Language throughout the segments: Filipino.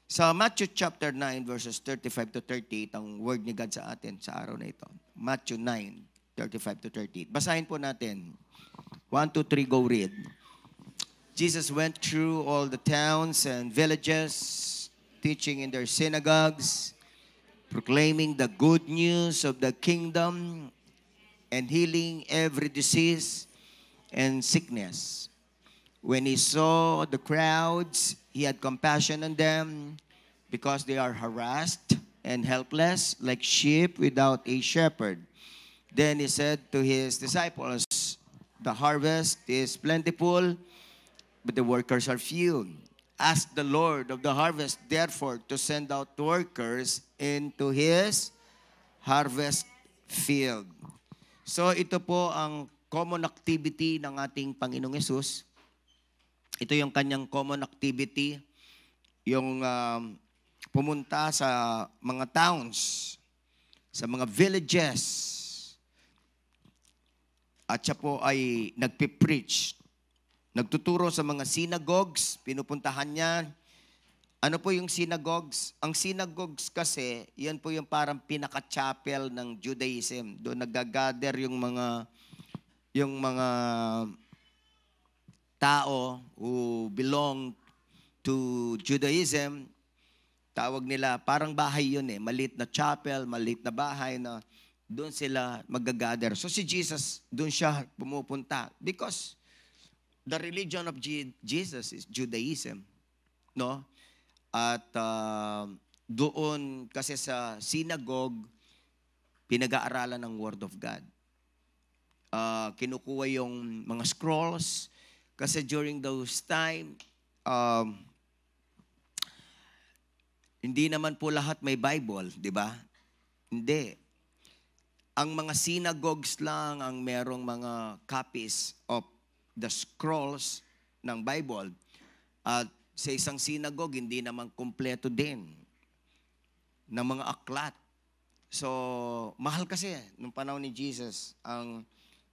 Sa Matthew chapter 9 verses 35 to 38 ang word ni God sa atin sa araw na ito. Matthew 9, 35 to 38. Basahin po natin. 1, 2, 3, go read. Jesus went through all the towns and villages, teaching in their synagogues, proclaiming the good news of the kingdom, and healing every disease and sickness. When he saw the crowds, he had compassion on them because they are harassed and helpless like sheep without a shepherd. Then he said to his disciples, the harvest is plentiful, but the workers are few. Ask the Lord of the harvest, therefore, to send out workers into his harvest field. So ito po ang common activity ng ating Panginoong Yesus. Ito yung kanyang common activity, yung pumunta sa mga towns, sa mga villages, at siya po ay nagpipreach. Nagtuturo sa mga synagogues, pinupuntahan niya. Ano po yung synagogues? Ang synagogues kasi, yan po yung parang pinaka-chapel ng Judaism. Doon nag-gather yung mga tao who belong to Judaism. Tawag nila, parang bahay yun eh. Maliit na chapel, maliit na bahay na doon sila mag-gather. So si Jesus, doon siya pumupunta. Because the religion of Jesus is Judaism. No? At doon kasi sa synagogue, pinag-aaralan ng Word of God. Kinukuha yung mga scrolls. Kasi during those time, hindi naman po lahat may Bible, di ba? Hindi. Ang mga synagogues lang ang merong mga copies of the scrolls ng Bible. At sa isang synagogue, hindi naman kumpleto din ng mga aklat. So, mahal kasi nung panahon ni Jesus ang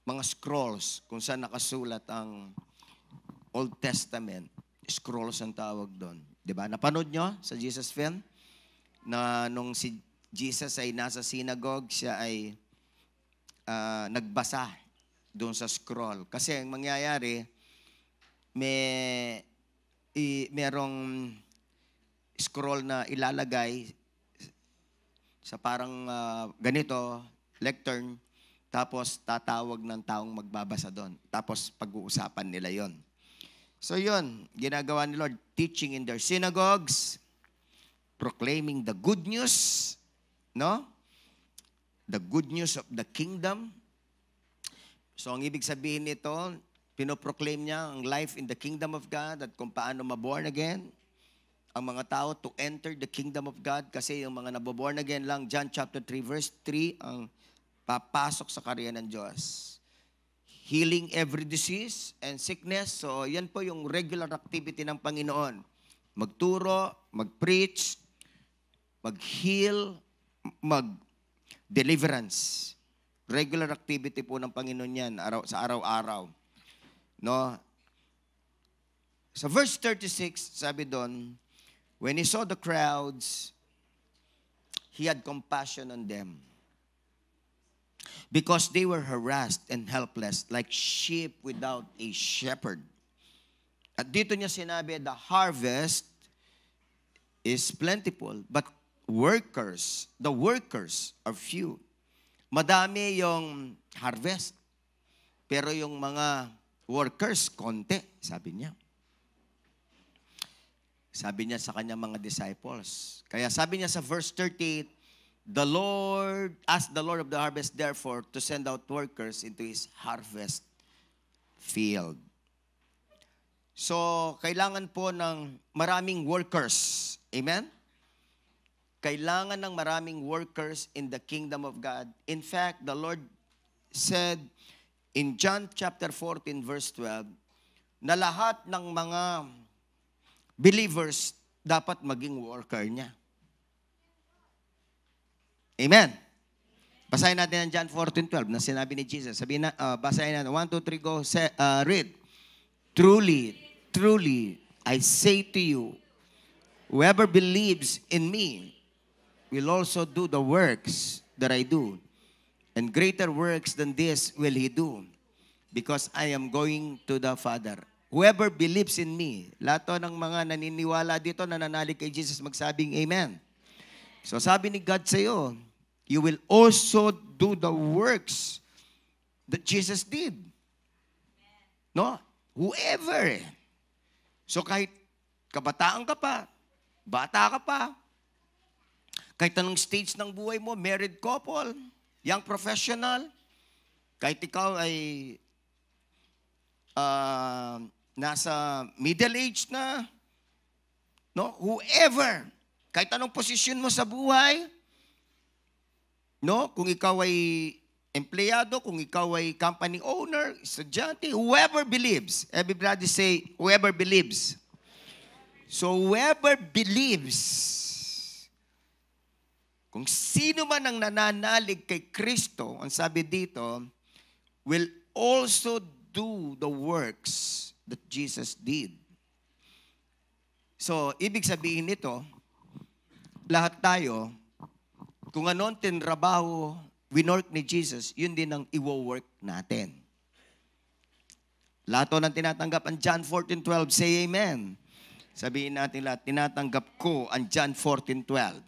mga scrolls kung saan nakasulat ang Old Testament. Scrolls ang tawag doon. Diba? Napanood nyo sa Jesus film? Na nung si Jesus ay nasa synagogue, siya ay nagbasa doon sa scroll. Kasi ang mangyayari, merong scroll na ilalagay sa parang ganito, lectern, tapos tatawag ng taong magbabasa doon. Tapos pag-uusapan nila yon. So yun, ginagawa ni Lord, teaching in their synagogues, proclaiming the good news, no? The good news of the kingdom. So ang ibig sabihin nito, pinoproclaim niya ang life in the kingdom of God at kung paano maborn again ang mga tao to enter the kingdom of God. Kasi yung mga naboborn again lang, John chapter 3 verse 3, ang papasok sa karya ng Diyos. Healing every disease and sickness. So, yan po yung regular activity ng Panginoon. Magturo, mag-preach, mag-heal, mag-deliverance. Regular activity po ng Panginoon yan sa araw-araw. No? Sa verse 36, sabi doon, when he saw the crowds, he had compassion on them. Because they were harassed and helpless like sheep without a shepherd. At dito niya sinabi, the harvest is plentiful, but the workers are few. Madami yung harvest, pero yung mga workers, konti, sabi niya. Sabi niya sa kanyang mga disciples. Kaya sabi niya sa verse 38, the Lord, ask the Lord of the harvest, therefore, to send out workers into his harvest field. So, kailangan po ng maraming workers. Amen? Kailangan ng maraming workers in the kingdom of God. In fact, the Lord said in John chapter 14, verse 12, na lahat ng mga believers dapat maging worker niya. Amen. Basahin natin ang John 14:12 na sinabi ni Jesus. Sabihin na, basahin natin. 1, 2, 3, go. Read. Truly, truly, I say to you, Whoever believes in me will also do the works that I do. And greater works than this will he do, because I am going to the Father. Whoever believes in me, lahat to ng mga naniniwala dito, nananalig kay Jesus, magsabing amen. So sabi ni God sa iyo, you will also do the works that Jesus did. No? Whoever. So kahit kabataan ka pa, bata ka pa, kahit anong stage ng buhay mo, married couple, young professional, kahit ikaw ay nasa middle age na, no? Whoever, kahit anong posisyon mo sa buhay, no? Kung ikaw ay empleyado, kung ikaw ay company owner, estudyante, whoever believes. Everybody say, whoever believes. So whoever believes, kung sino man ang nananalig kay Kristo, ang sabi dito, will also do the works that Jesus did. So, ibig sabihin nito, lahat tayo, kung anong tinrabaho, winork ni Jesus, yun din ang iwo-work natin. Lahat ng tinatanggap ang John 14:12, say amen. Sabihin natin lahat, tinatanggap ko ang John 14:12.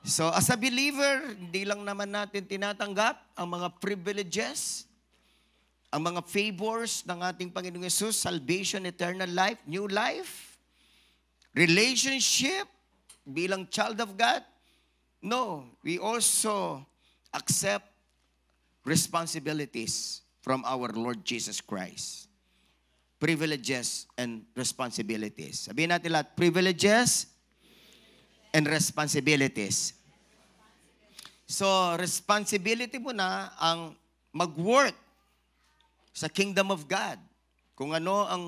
So, as a believer, hindi lang naman natin tinatanggap ang mga privileges, ang mga favors ng ating Panginoong Yesus, salvation, eternal life, new life, relationship, bilang child of God. No, we also accept responsibilities from our Lord Jesus Christ. Privileges and responsibilities. Sabihin natin lahat, privileges and responsibilities. So, responsibility mo na ang mag-work sa kingdom of God. Kung ano ang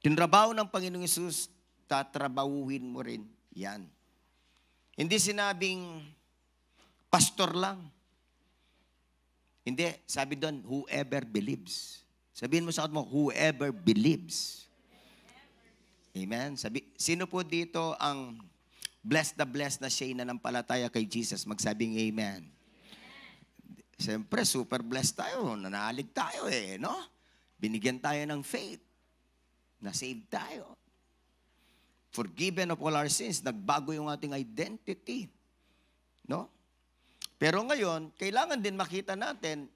tinrabaho ng Panginoong Yesus, tatrabahuhin mo rin yan. Hindi sinabing pastor lang. Hindi, sabi doon, whoever believes. Sabihin mo sa mo, whoever believes. Amen. Sino po dito ang blessed na siya nananampalataya kay Jesus? Magsabing amen. Siyempre, super blessed tayo. Nanalig tayo no? Binigyan tayo ng faith. Na-save tayo. Forgiven of all our sins. Nagbago yung ating identity. No? Pero ngayon, kailangan din makita natin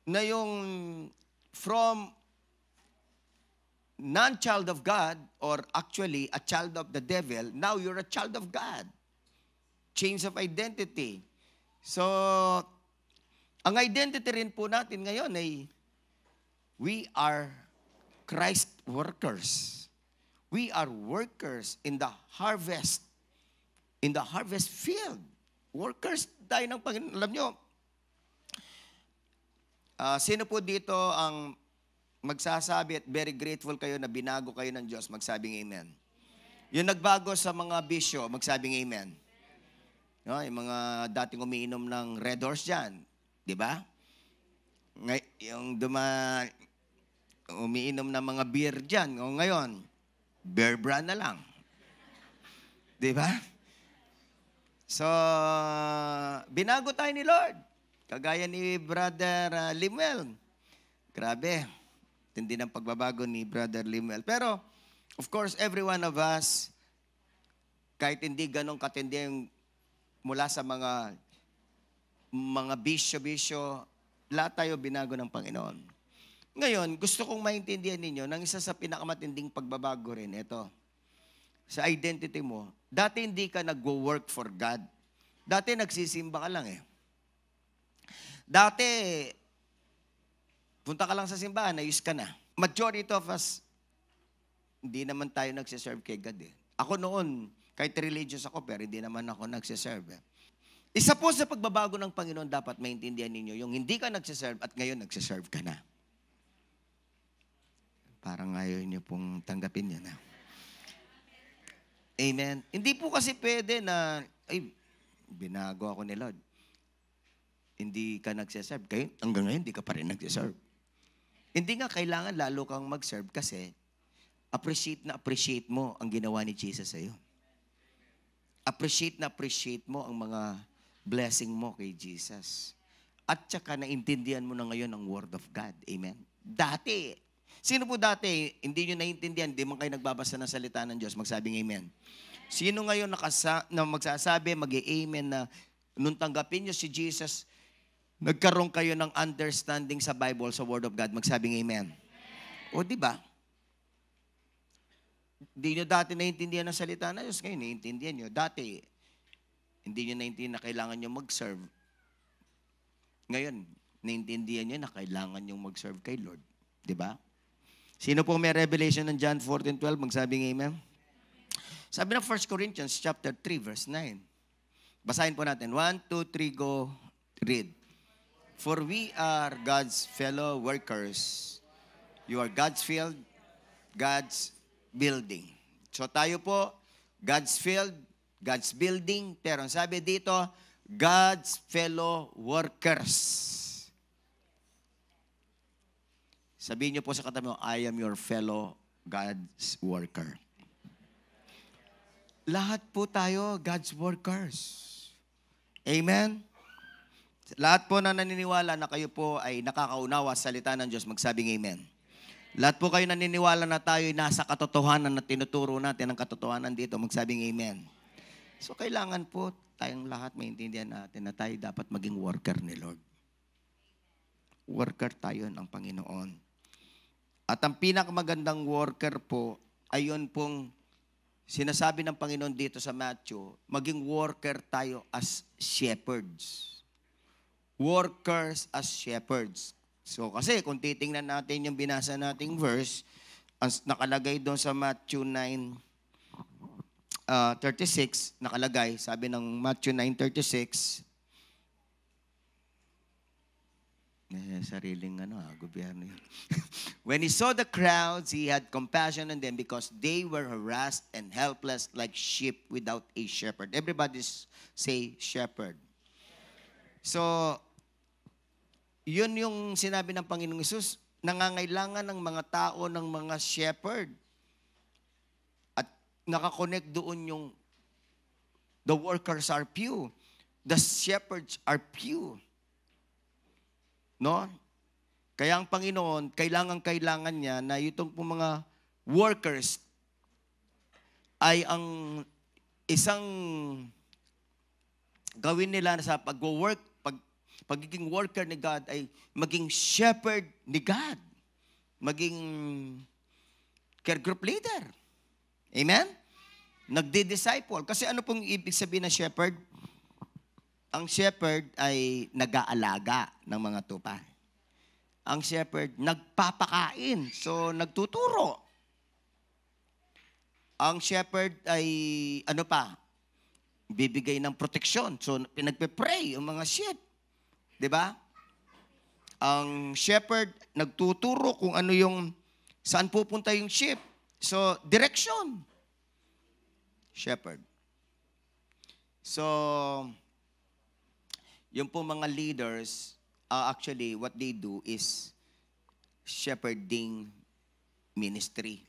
na yung from non-child of God, or actually a child of the devil, now you're a child of God. Change of identity. So, ang identity rin po natin ngayon ay we are Christ workers. We are workers in the harvest field. Workers tayo ng Panginoon. Alam nyo, sino po dito ang magsasabi at very grateful kayo na binago kayo ng Diyos? Magsabing amen. Yung nagbago sa mga bisyo, magsabing amen. No, yung mga dating umiinom ng Red Horse dyan, di ba? Yung umiinom ng mga beer dyan, o ngayon, Bear Brand na lang. Di ba? So, binago tayo ni Lord. Kagaya ni Brother Limuel. Grabe. Tindi ng pagbabago ni Brother Limuel. Pero, of course, every one of us, kahit hindi ganong katindi yung mula sa mga bisyo-bisyo, lahat tayo binago ng Panginoon. Ngayon, gusto kong maintindihan ninyo ng isa sa pinakamatinding pagbabago rin, ito. Sa identity mo, dati hindi ka nag-work for God. Dati nagsisimba ka lang Dati, punta ka lang sa simbahan, ayos ka na. Majority of us, hindi naman tayo nagsiserve kay God Ako noon, kahit religious ako, pero hindi naman ako nagsiserve Isa po sa pagbabago ng Panginoon, dapat maintindihan ninyo, yung hindi ka nagsiserve at ngayon nagsiserve ka na. Parang ayaw niyo pong tanggapin yan. Amen. Hindi po kasi pwede na, binago ako ni Lord. Hindi ka nagsiserve. Kayo, hanggang ngayon, hindi ka pa rin nagsiserve. Hindi nga kailangan lalo kang mag-serve kasi appreciate mo ang ginawa ni Jesus sa iyo. Appreciate mo ang mga blessing mo kay Jesus. At saka naintindihan mo na ngayon ang Word of God. Amen? Dati, sino po dati, hindi nyo naintindihan, hindi man kayo nagbabasa ng salita ng Diyos, magsabing amen. Sino ngayon na magsasabi, mag-i-amen na nung tanggapin nyo si Jesus, nagkaroon kayo ng understanding sa Bible, sa Word of God, magsabing amen. O di ba? Hindi nyo dati naintindihan ng salita ng Diyos, ngayon naintindihan nyo. Dati, hindi nyo naintindihan na kailangan nyo mag-serve. Ngayon, naintindihan nyo na kailangan nyo mag-serve kay Lord. Di ba? Sino po may revelation ng John 14:12? Magsabing amen. Sabi ng 1 Corinthians chapter 3, verse 9. Basahin po natin. 1, 2, 3, go. Read. For we are God's fellow workers. You are God's field, God's building. So tayo po, God's field, God's building, pero ang sabi dito, God's fellow workers. Sabihin niyo po sa katabi mo, I am your fellow God's worker. Lahat po tayo, God's workers. Amen? Lahat po na naniniwala na kayo po ay nakakaunawa sa salita ng Diyos, magsabing amen. Lahat po kayo naniniwala na tayo ay nasa katotohanan na tinuturo natin ang katotohanan dito, magsabing amen. So kailangan po tayong lahat maintindihan natin na tayo dapat maging worker ni Lord. Worker tayo ng Panginoon. At ang pinakamagandang worker po ay yun pong sinasabi ng Panginoon dito sa Matthew, maging worker tayo as shepherds. Workers as shepherds. So kasi kung titingnan natin yung binasa nating verse, ang nakalagay doon sa Matthew 9:36, nakalagay, sabi ng Matthew 9:36, sariling gobyerno yun. When he saw the crowds, he had compassion on them because they were harassed and helpless like sheep without a shepherd. Everybody say shepherd. So, yun yung sinabi ng Panginoong Hesus, nangangailangan ng mga tao ng mga shepherd. At nakakonect doon yung the workers are few. The shepherds are few. No? Kaya ang Panginoon, kailangan niya na itong mga workers ay ang isang gawin nila sa pag-work, pagiging worker ni God ay maging shepherd ni God. Maging care group leader. Amen? Nagdi-disciple. Kasi ano pong ibig sabihin ng shepherd? Ang shepherd ay nag-aalaga ng mga tupa. Ang shepherd, nagpapakain. So, nagtuturo. Ang shepherd ay, bibigay ng proteksyon. So, pinagpe-pray ang mga sheep. Diba? Ang shepherd, nagtuturo kung ano yung, saan pupunta yung sheep. So, direction. Shepherd. So, yung po mga leaders, actually, what they do is shepherding ministry.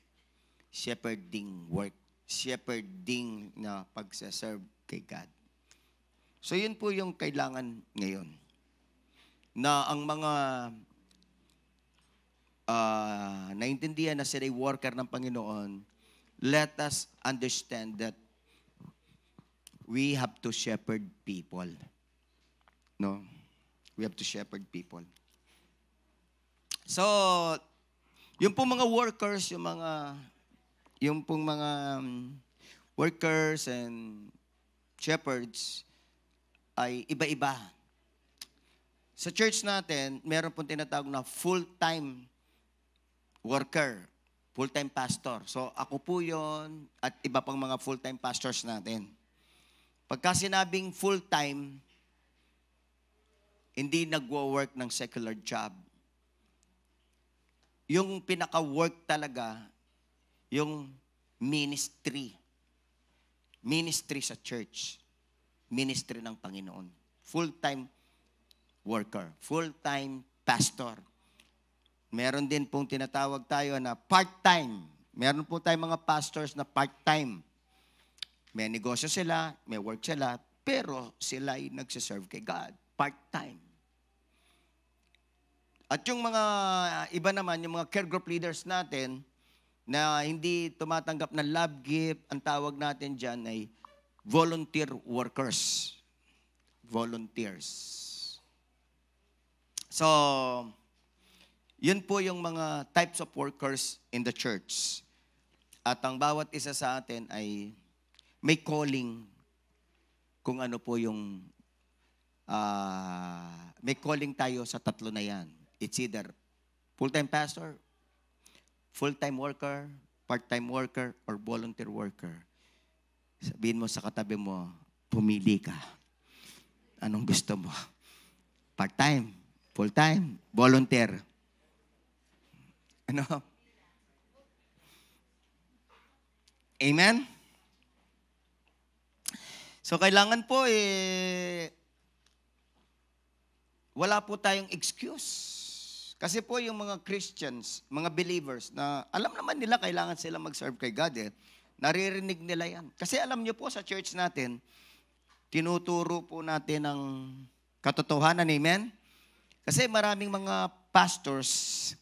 Shepherding work. Shepherding na pagsaserve kay God. So, yun po yung kailangan ngayon. Na ang mga naintindihan na sila'y worker ng Panginoon, let us understand that we have to shepherd people. No? We have to shepherd people. So, yung pong mga workers, yung pong mga workers and shepherds ay iba-iba. Sa church natin, meron pong tinatawag na full-time worker, full-time pastor. So, ako po yon at iba pang mga full-time pastors natin. Pagka sinabing full-time, hindi nagwo-work ng secular job. Yung pinaka-work talaga, yung ministry. Ministry sa church. Ministry ng Panginoon. Full-time worker, full-time pastor. Meron din pong tinatawag tayo na part-time Meron po tayong mga pastors na part-time. May negosyo sila, may work sila, pero sila ay nagsiserve kay God. Part-time. At yung mga iba naman, yung mga care group leaders natin na hindi tumatanggap ng love gift, ang tawag natin dyan ay volunteer workers. Volunteers. So, yun po yung mga types of workers in the church. At ang bawat isa sa atin ay may calling kung ano po yung may calling tayo sa tatlo na yan. It's either full-time pastor, full-time worker, part-time worker, or volunteer worker. Sabihin mo sa katabi mo, pumili ka. Anong gusto mo? Part-time, full-time, volunteer. Ano? Amen? So, kailangan po wala po tayong excuse. Kasi po yung mga Christians, mga believers, na alam naman nila kailangan sila mag-serve kay God naririnig nila yan. Kasi alam niyo po sa church natin, tinuturo po natin ang katotohanan, amen? Kasi maraming mga pastors,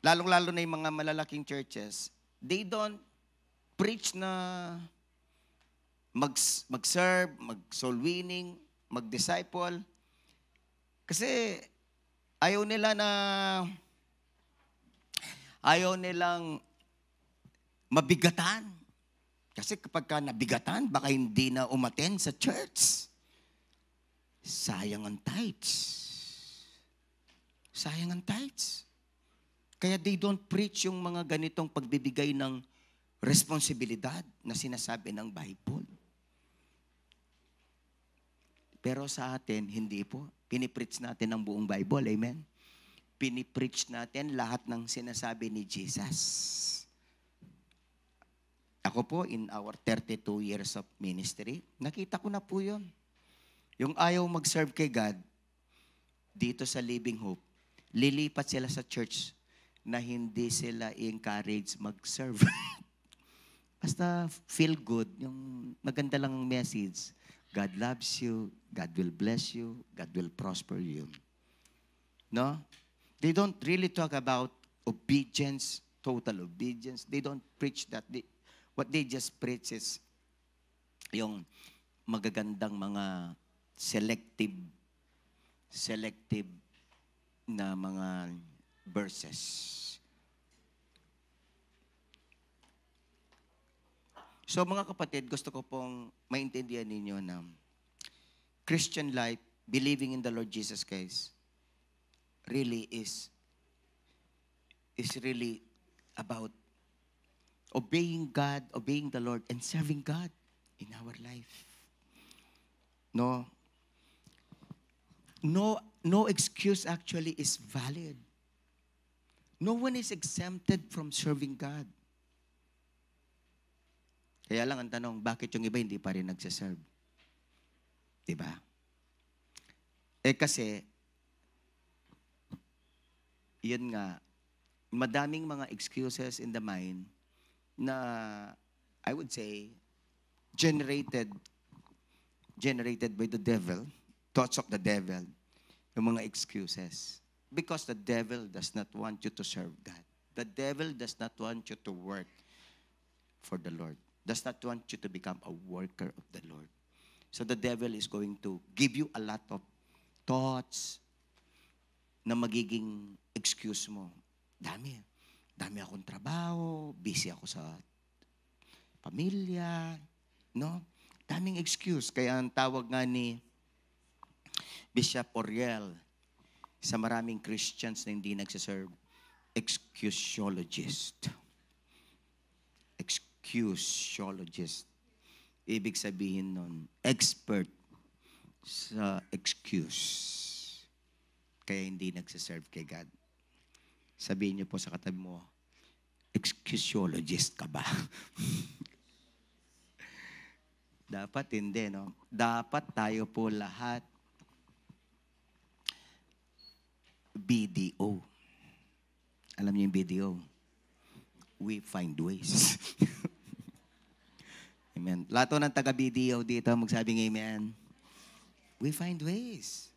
lalong-lalo na yung mga malalaking churches, they don't preach na mag-serve, mag-soul winning, mag-disciple. Kasi ayaw nilang mabigatan. Kasi kapag ka nabigatan, baka hindi na umattend sa church. Sayang ang tithes. Sayang ang tithes. Kaya they don't preach yung mga ganitong pagbibigay ng responsibilidad na sinasabi ng Bible. Pero sa atin, hindi po. Pinipreach natin ang buong Bible. Amen? Pinipreach natin lahat ng sinasabi ni Jesus. Ako po, in our 32 years of ministry, nakita ko na po yun. Yung ayaw mag-serve kay God, dito sa Living Hope, lilipat sila sa church na hindi sila encourage mag-serve. Basta feel good, yung maganda lang ang message. God loves you, God will bless you, God will prosper you. No? They don't really talk about obedience, total obedience. They don't preach that. What they just preach is yung magagandang mga selective na mga verses. So mga kapatid, gusto ko pong maintindihan ninyo na Christian life, believing in the Lord Jesus Christ, really is really about obeying God, obeying the Lord, and serving God in our life. No excuse actually is valid. No one is exempted from serving God. Kaya lang ang tanong, bakit yung iba hindi pa rin nagsaserve? Diba? Kasi, yun nga, madaming mga excuses in the mind na, I would say, generated by the devil, thoughts of the devil, yung mga excuses. Because the devil does not want you to serve God. The devil does not want you to work for the Lord. Does not want you to become a worker of the Lord. So the devil is going to give you a lot of thoughts na magiging excuse mo. Dami akong trabaho, busy ako sa pamilya, no? Daming excuse. Kaya ang tawag nga ni Bishop Oriel sa maraming Christians na hindi nagsiserve, excuseologist. Excuseologist. Ibig sabihin nun, expert sa excuse. Kaya hindi nagsiserve kay God. Sabihin niyo po sa katabi mo, excuseologist ka ba? Dapat hindi, no? Dapat tayo po lahat BDO. Alam niyo yung BDO? we find ways. Amen. Lahat ng taga-BDO dito, magsabing amen. We find ways.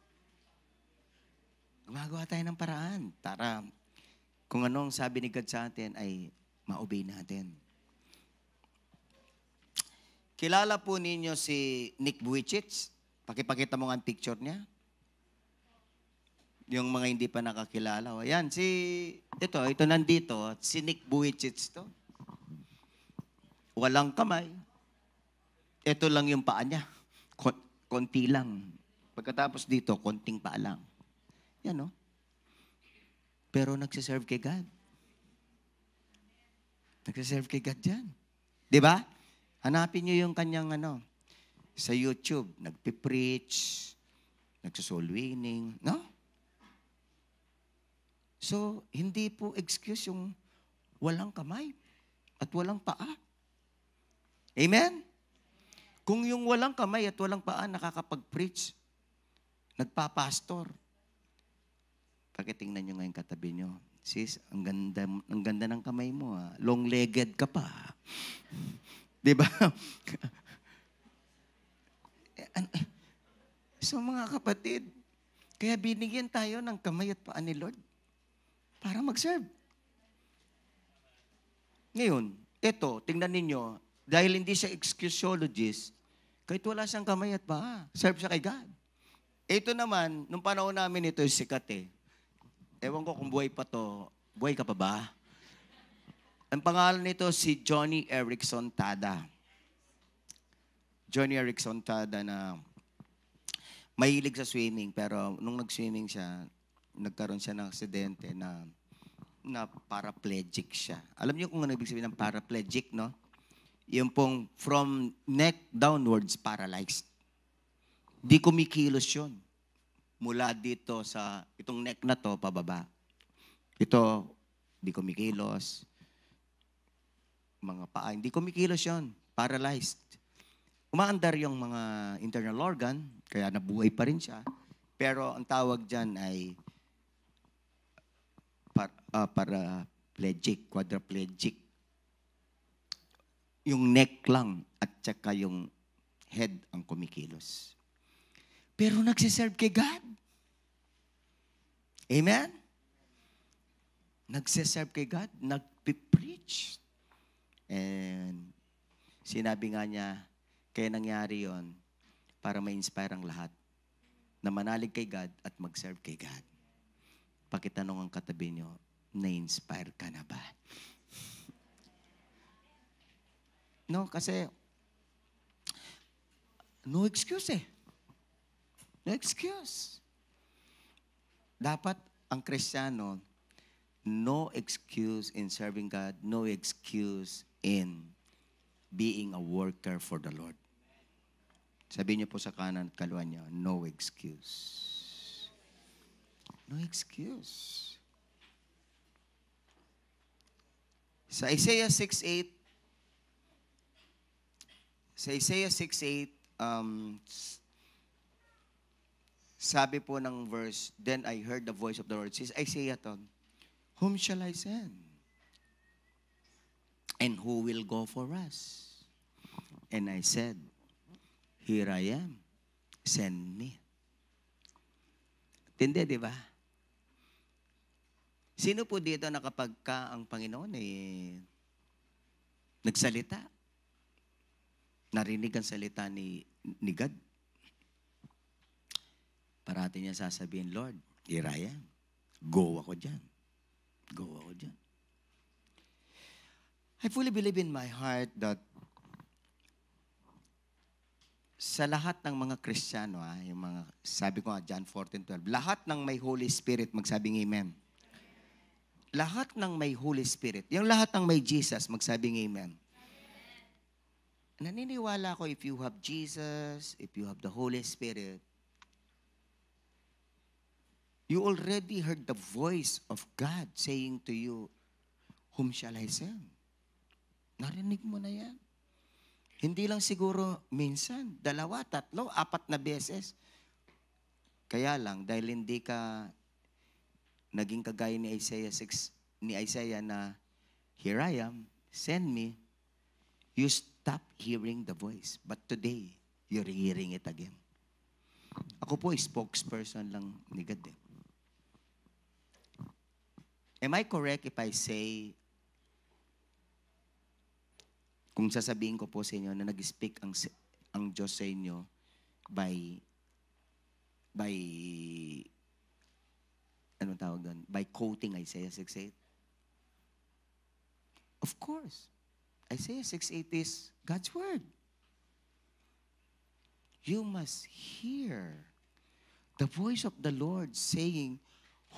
Gumagawa tayo ng paraan para kung anong sabi ni God sa atin ay ma-obey natin. Kilala po ninyo si Nick Vujicic? Pakipakita mo nga ang picture niya. Yung mga hindi pa nakakilala. O, yan, ito nandito, si Nick Vujicic to. Walang kamay. Ito lang yung paa niya. Konti lang. Pagkatapos dito, konting paa lang. Yan, no? Pero nagsiserve kay God. Nagsiserve kay God dyan. Di ba? Hanapin niyo yung kanyang sa YouTube. Nagpipreach, nagsosoul winning. No? So, hindi po excuse yung walang kamay at walang paa. Amen? Kung yung walang kamay at walang paa nakakapag-preach, nagpa-pastor, pakitingnan nyo ngayon katabi nyo, sis, ang ganda ng kamay mo. Long-legged ka pa. Diba? So mga kapatid, kaya binigyan tayo ng kamay at paa ni Lord para mag-serve. Ngayon, ito, tingnan ninyo, dahil hindi siya excusologist, kahit wala siyang kamay at paa, serve siya kay God. Ito naman, nung panahon namin ito, sikat eh. Ewan ko kung buhay pa to. Buhay ka pa ba? Ang pangalan nito si Johnny Erickson Tada. Johnny Erickson Tada na mahilig sa swimming, pero nung nag-swimming siya, nagkaroon siya ng aksidente na paraplegic siya. Alam niyo kung ano ibig sabihin ng paraplegic, no? Yung pong from neck downwards paralyzed. Di kumikilos yun. Mula dito sa itong neck na to, pababa. Ito, di kumikilos. Mga paa, hindi kumikilos yun. Paralyzed. Umaandar yung mga internal organ, kaya nabuhay pa rin siya. Pero ang tawag dyan ay paraplegic, quadriplegic. Yung neck lang at saka yung head ang kumikilos. Pero nagsiserve kay God. Amen? Nagsiserve kay God, nagpipreach. And sinabi nga niya, kaya nangyari yon para ma-inspire ang lahat na manalig kay God at mag-serve kay God. Pakitanong ang katabi nyo, na-inspire ka na ba? No, kasi no excuse eh. No excuse. Dapat ang Kristiyano, no excuse in serving God, no excuse in being a worker for the Lord. Sabihin niyo po sa kanan at kaliwa niyo, no excuse. No excuse. Sa Isaiah 6:8, sabi po ng verse, then I heard the voice of the Lord. Says Isaiah to, whom shall I send? And who will go for us? And I said, here I am. Send me. Tindi, di ba? Sino po dito na kapag ka ang Panginoon nagsalita? Narinig ang salita ni God? Parati niya sasabihin, Lord, here I am. Go ako dyan. Go ako dyan. I fully believe in my heart that sa lahat ng mga Kristiyano, yung mga, sabi ko nga, John 14:12, lahat ng may Holy Spirit, magsabing amen. Lahat ng may Holy Spirit, yung lahat ng may Jesus, magsabing amen. Naniniwala ko if you have Jesus, if you have the Holy Spirit, you already heard the voice of God saying to you, whom shall I send? Narinig mo na yan. Hindi lang siguro minsan, 2, 3, 4 na beses. Kaya lang, dahil hindi ka naging kagaya ni Isaiah 6, ni Isaiah na here I am, send me, you stop hearing the voice. But today, you're hearing it again. Ako po, spokesperson lang ni God. Am I correct if I say, kung sasabihin ko po sa inyo na nag-speak ang Diyos sa inyo by anong tawag doon? By quoting Isaiah 6:8? Of course. Isaiah 6:8 is God's word. You must hear the voice of the Lord saying,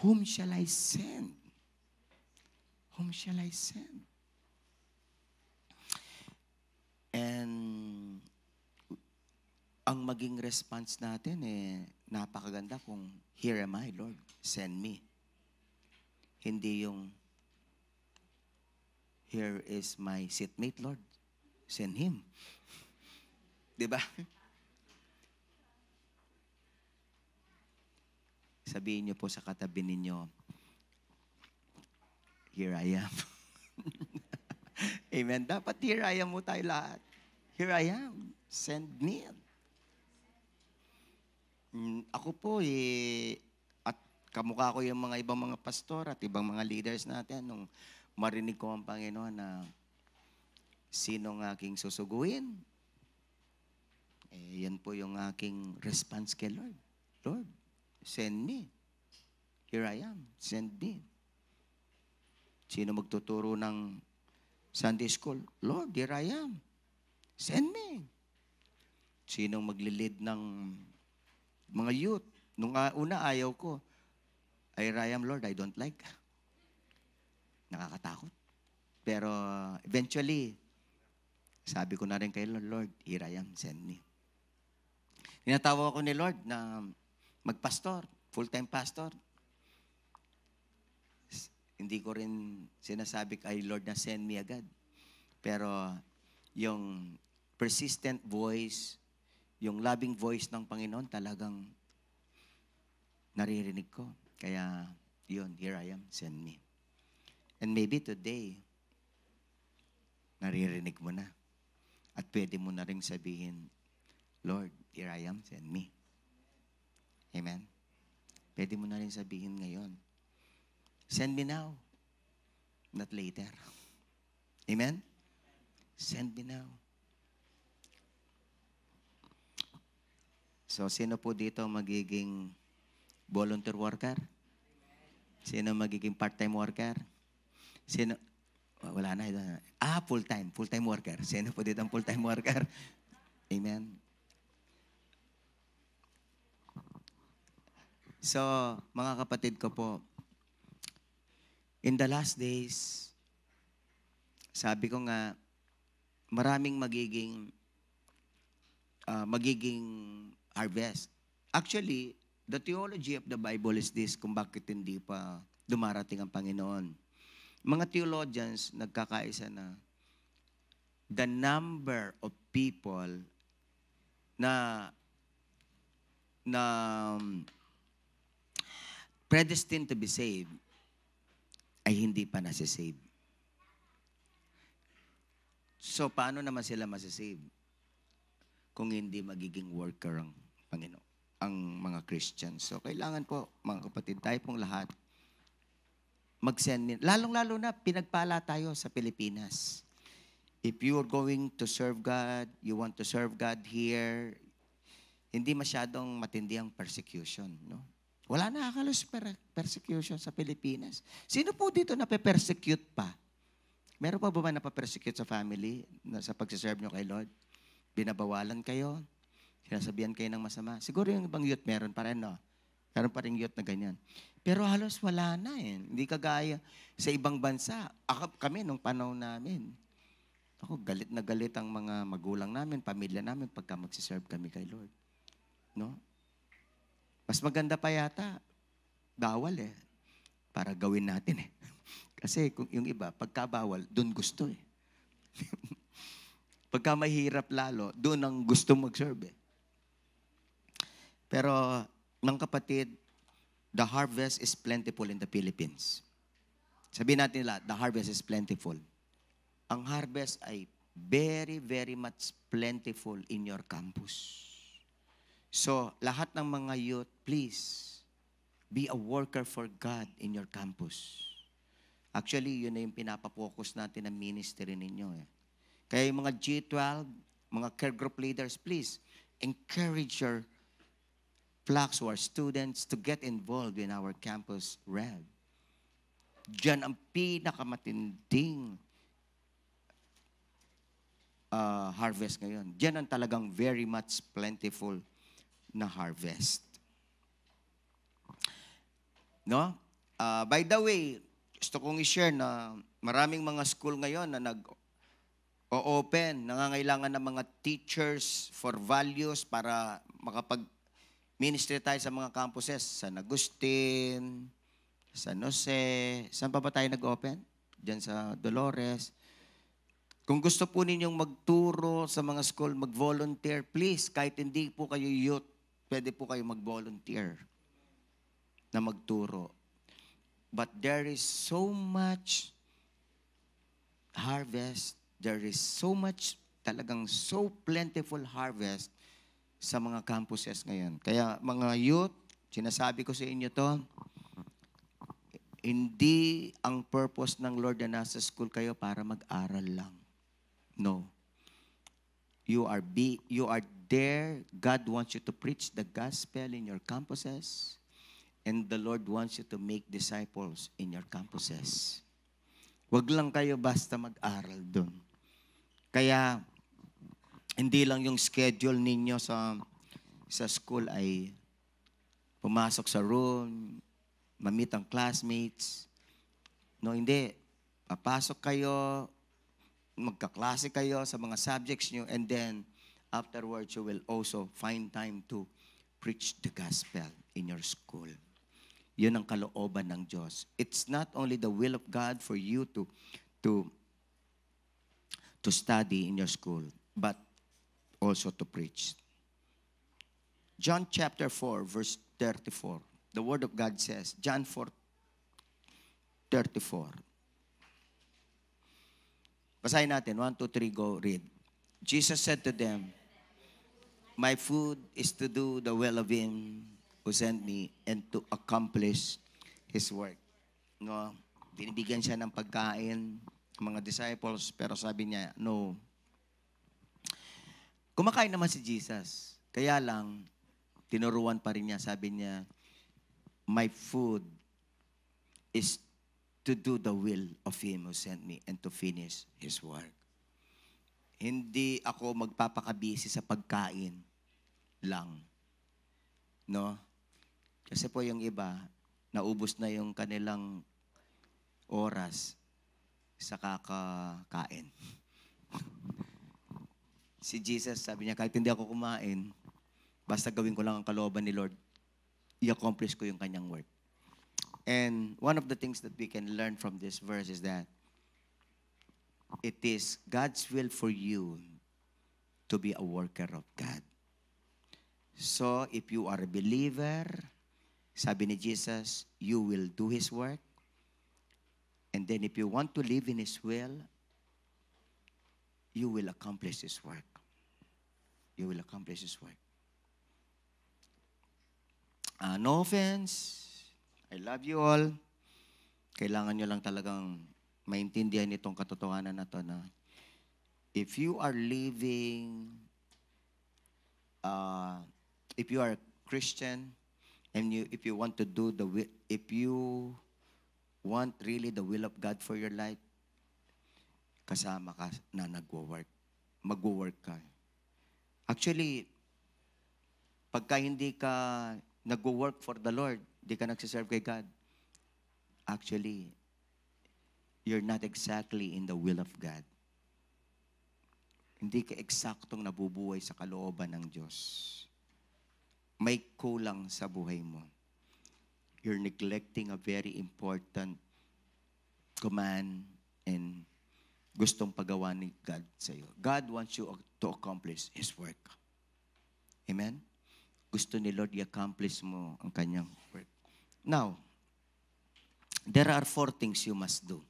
whom shall I send? Whom shall I send? And ang maging response natin napakaganda kung, here am I, Lord, send me. Hindi yung, here is my seatmate, Lord, send him. Diba? Sabihin niyo po sa katabi ninyo, here I am. Amen. Dapat here I am mo tayo lahat. Here I am. Send me. Ako po at kamukha ko yung mga ibang mga pastor at ibang mga leaders natin nung marinig ko ang Panginoon na sinong aking susuguin. Yan po yung aking response kay Lord. Lord, send me. Here I am. Send me. Sino magtuturo ng Sunday school? Lord, here I am. Send me. Sino maglilid ng mga youth? Nung una, ayaw ko. Here I am, Lord, I don't like. Nakakatakot. Pero eventually, sabi ko na rin kay Lord, Lord, here I am, send me. Tinatawag ako ni Lord na magpastor, full-time pastor. Hindi ko rin sinasabi kay Lord na send me agad. Pero yung persistent voice, yung loving voice ng Panginoon talagang naririnig ko. Kaya yun, here I am, send me. And maybe today, naririnig mo na. At pwede mo na rin sabihin, Lord, here I am, send me. Amen? Pwede mo na rin sabihin ngayon, send me now, not later. Amen? Send me now. So, sino po dito magiging volunteer worker? Sino magiging part-time worker? Sino? Wala na. Full-time. Full-time worker. Sino po dito ang full-time worker? Amen? So, mga kapatid ko po, in the last days, sabi ko nga, maraming magiging harvest. Actually, the theology of the Bible is this, kung bakit hindi pa dumarating ang Panginoon. Mga theologians nagkakaisa na the number of people na predestined to be saved ay hindi pa nasisave. So, paano naman sila masisave? Kung hindi magiging worker ang Panginoon, ang mga Christians. So, kailangan po, mga kapatid, tayo pong lahat, mag-send. Lalong-lalo na, pinagpala tayo sa Pilipinas. If you are going to serve God, you want to serve God here, hindi masyadong matindi ang persecution, no? Wala na halos persecution sa Pilipinas. Sino po dito nape-persecute pa? Meron pa ba nape-persecute sa family sa pagsiserve nyo kay Lord? Binabawalan kayo? Sinasabihan kayo ng masama? Siguro yung ibang youth meron pa rin, no? Meron pa rin youth na ganyan. Pero halos wala na eh. Hindi kagaya sa ibang bansa. Kami nung panahon namin, galit na galit ang mga magulang namin, pamilya namin pagka magsiserve kami kay Lord. No? Mas maganda pa yata, bawal eh. Para gawin natin eh. Kasi kung yung iba, pagka bawal, doon gusto eh. Pagka mahirap lalo, doon ang gusto mag-serve eh. Pero, mga kapatid, the harvest is plentiful in the Philippines. Sabihin natin lahat, the harvest is plentiful. ang harvest ay very, very much plentiful in your campus. So, lahat ng mga youth, please, be a worker for God in your campus. Actually, yun na yung pinapapokus natin ng ministry ninyo. Kaya yung mga G12, mga care group leaders, please, encourage your flocks or students to get involved in our campus rev. Diyan ang pinakamatinding harvest ngayon. Diyan ang talagang very much plentiful na harvest. No? By the way, gusto kong i-share na maraming mga school ngayon na nag-o-open, nangangailangan ng mga teachers for values para makapag-ministry tayo sa mga campuses. San Agustin, San Jose, saan pa ba tayo nag-open? Diyan sa Dolores. Kung gusto po ninyong magturo sa mga school, mag-volunteer, please, kahit hindi po kayo youth, pwede po kayo mag-volunteer na magturo. But there is so much harvest, there is so much, talagang so plentiful harvest sa mga campuses ngayon. Kaya mga youth, sinasabi ko sa inyo to, hindi ang purpose ng Lord na nasa school kayo para mag-aral lang. No. You are there. God wants you to preach the gospel in your campuses. And the Lord wants you to make disciples in your campuses. Huwag lang kayo basta mag-aral dun. Kaya, hindi lang yung schedule ninyo sa school ay pumasok sa room, ma-meet ang classmates. No, hindi. Papasok kayo, magkaklase kayo sa mga subjects nyo, and then, afterwards, you will also find time to preach the gospel in your school. Yun ang kalooban ng Diyos. It's not only the will of God for you to study in your school, but also to preach. John chapter 4, verse 34. The Word of God says, John 4:34. Basahin natin. 1, 2, 3, go, read. Jesus said to them, my food is to do the will of Him who sent me and to accomplish His work. No? Binibigyan siya ng pagkain, mga disciples, pero sabi niya, no. Kumakain naman si Jesus. Kaya lang, tinuruan pa rin niya. Sabi niya, my food is to do the will of Him who sent me and to finish His work. Hindi ako magpapakabisi sa pagkain lang. No? Kasi po yung iba, naubos na yung kanilang oras sa kakakain. Si Jesus, sabi niya, kahit hindi ako kumain, basta gawin ko lang ang kalooban ni Lord, i-accomplish ko yung kanyang work. And one of the things that we can learn from this verse is that it is God's will for you to be a worker of God. So, if you are a believer, sabi ni Jesus, you will do His work. And then if you want to live in His will, you will accomplish His work. You will accomplish His work. No offense. I love you all. Kailangan nyo lang talagang maintindihan itong katotohanan na to na if you are living, if you are a Christian, and if you want to do if you want really the will of God for your life, kasama ka na nagwo-work. Magwo-work ka. Actually, pagka hindi ka nagwo-work for the Lord, hindi ka nagsiserve kay God, actually, you're not exactly in the will of God. Hindi ka eksaktong nabubuhay sa kalooban ng Diyos. May kulang sa buhay mo. You're neglecting a very important command and gustong pagawa ni God sa iyo. God wants you to accomplish His work. Amen? Gusto ni Lord i-accomplish mo ang kanyang work. Now, there are 4 things you must do.